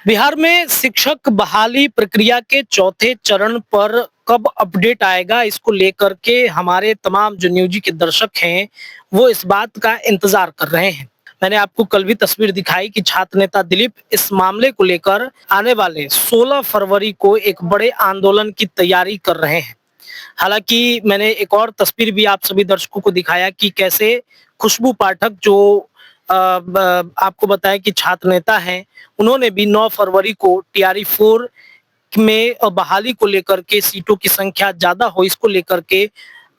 बिहार में शिक्षक बहाली प्रक्रिया के चौथे चरण पर कब अपडेट आएगा, इसको लेकर के हमारे तमाम जो न्यूज़ी के दर्शक हैं, वो इस बात का इंतजार कर रहे हैं। मैंने आपको कल भी तस्वीर दिखाई कि छात्र नेता दिलीप इस मामले को लेकर आने वाले 16 फरवरी को एक बड़े आंदोलन की तैयारी कर रहे हैं। हालांकि मैंने एक और तस्वीर भी आप सभी दर्शकों को दिखाया कि कैसे खुशबू पाठक जो आपको बताया कि छात्र नेता हैं, उन्होंने भी 9 फरवरी को टीआरई 4 में बहाली को लेकर के सीटों की संख्या ज्यादा हो इसको लेकर के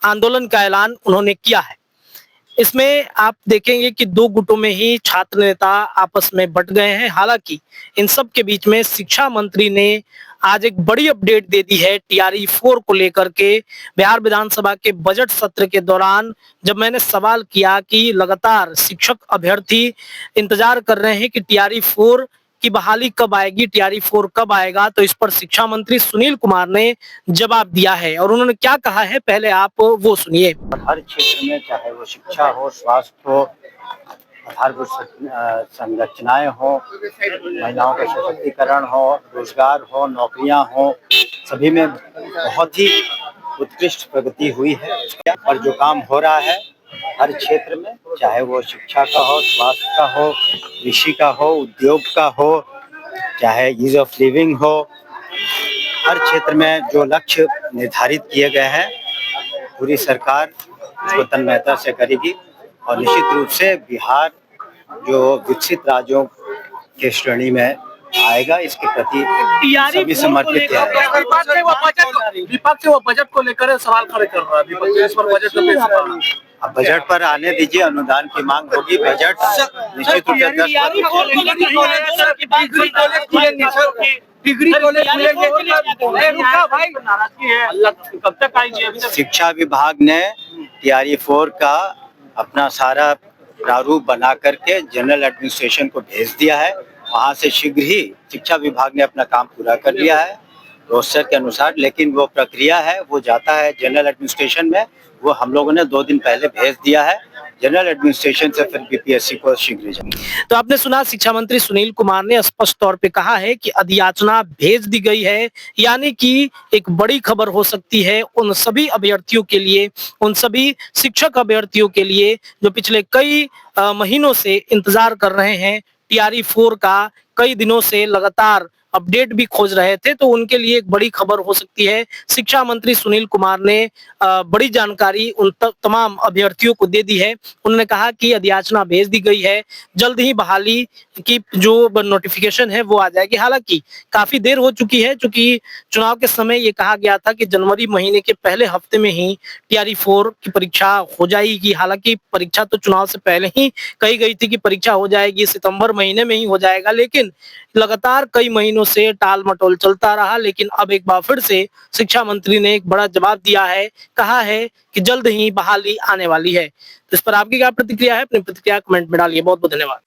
आंदोलन का ऐलान उन्होंने किया है। इसमें आप देखेंगे कि दो गुटों में ही छात्र नेता आपस में बंट गए हैं। हालांकि इन सब के बीच में शिक्षा मंत्री ने आज एक बड़ी अपडेट दे दी है टीआरई 4 को लेकर के। बिहार विधानसभा के बजट सत्र के दौरान जब मैंने सवाल किया कि लगातार शिक्षक अभ्यर्थी इंतजार कर रहे हैं कि टीआरई 4 की बहाली कब आएगी, टीआरई 4 कब आएगा, तो इस पर शिक्षा मंत्री सुनील कुमार ने जवाब दिया है और उन्होंने क्या कहा है पहले आप वो सुनिए। हर क्षेत्र में, चाहे वो शिक्षा हो, स्वास्थ्य हो, आधारभूत संरचनाएं हो, महिलाओं का सशक्तिकरण हो, रोजगार हो, नौकरियां हो, सभी में बहुत ही उत्कृष्ट प्रगति हुई है। और जो काम हो रहा है हर क्षेत्र में, चाहे वो शिक्षा का हो, स्वास्थ्य का हो, कृषि का हो, उद्योग का हो, चाहे ईज ऑफ लिविंग हो, हर क्षेत्र में जो लक्ष्य निर्धारित किए गए हैं पूरी सरकार इसको तन्मयता से करेगी और निश्चित रूप से बिहार जो विकसित राज्यों के श्रेणी में आएगा, इसके प्रति सभी समर्पित है। विपक्ष वो बजट को लेकर सवाल खड़े कर रहा है, विपक्ष इस पर बजट अब बजट पर आने दीजिए, अनुदान की मांग होगी। बजट निश्चित रूप से शिक्षा विभाग ने टीआरई 4 का अपना सारा प्रारूप बना करके जनरल एडमिनिस्ट्रेशन को भेज दिया है। वहां से शीघ्र ही शिक्षा विभाग ने अपना काम पूरा कर लिया है रोस्टर के अनुसार, लेकिन वो प्रक्रिया है वो जाता है जनरल एडमिनिस्ट्रेशन में, वो हम लोगों ने 2 दिन पहले भेज दिया है जनरल एडमिनिस्ट्रेशन से, फिर बीपीएससी को शीघ्र जाएगी। तो आपने सुना शिक्षा मंत्री सुनील कुमार ने स्पष्ट तौर पे कहा है कि अधियाचना भेज दी गई है, यानी कि एक बड़ी खबर हो सकती है उन सभी अभ्यर्थियों के लिए, उन सभी शिक्षक अभ्यर्थियों के लिए जो पिछले कई महीनों से इंतजार कर रहे हैं टीआरई 4 का, कई दिनों से लगातार अपडेट भी खोज रहे थे, तो उनके लिए एक बड़ी खबर हो सकती है। शिक्षा मंत्री सुनील कुमार ने बड़ी जानकारी उन तमाम अभ्यर्थियों को दे दी है। उन्होंने कहा कि अधियाचना भेज दी गई है, जल्द ही बहाली की जो नोटिफिकेशन है वो आ जाएगी। हालांकि काफी देर हो चुकी है, चूंकि चुनाव के समय ये कहा गया था कि जनवरी महीने के पहले हफ्ते में ही टीआरई 4 की परीक्षा हो जाएगी। हालांकि परीक्षा तो चुनाव से पहले ही कही गई थी कि परीक्षा हो जाएगी, सितंबर महीने में ही हो जाएगा, लेकिन लगातार कई महीनों से टाल मटोल चलता रहा। लेकिन अब एक बार फिर से शिक्षा मंत्री ने एक बड़ा जवाब दिया है, कहा है कि जल्द ही बहाली आने वाली है। तो इस पर आपकी क्या प्रतिक्रिया है? अपनी प्रतिक्रिया कमेंट में डालिए। बहुत बहुत धन्यवाद।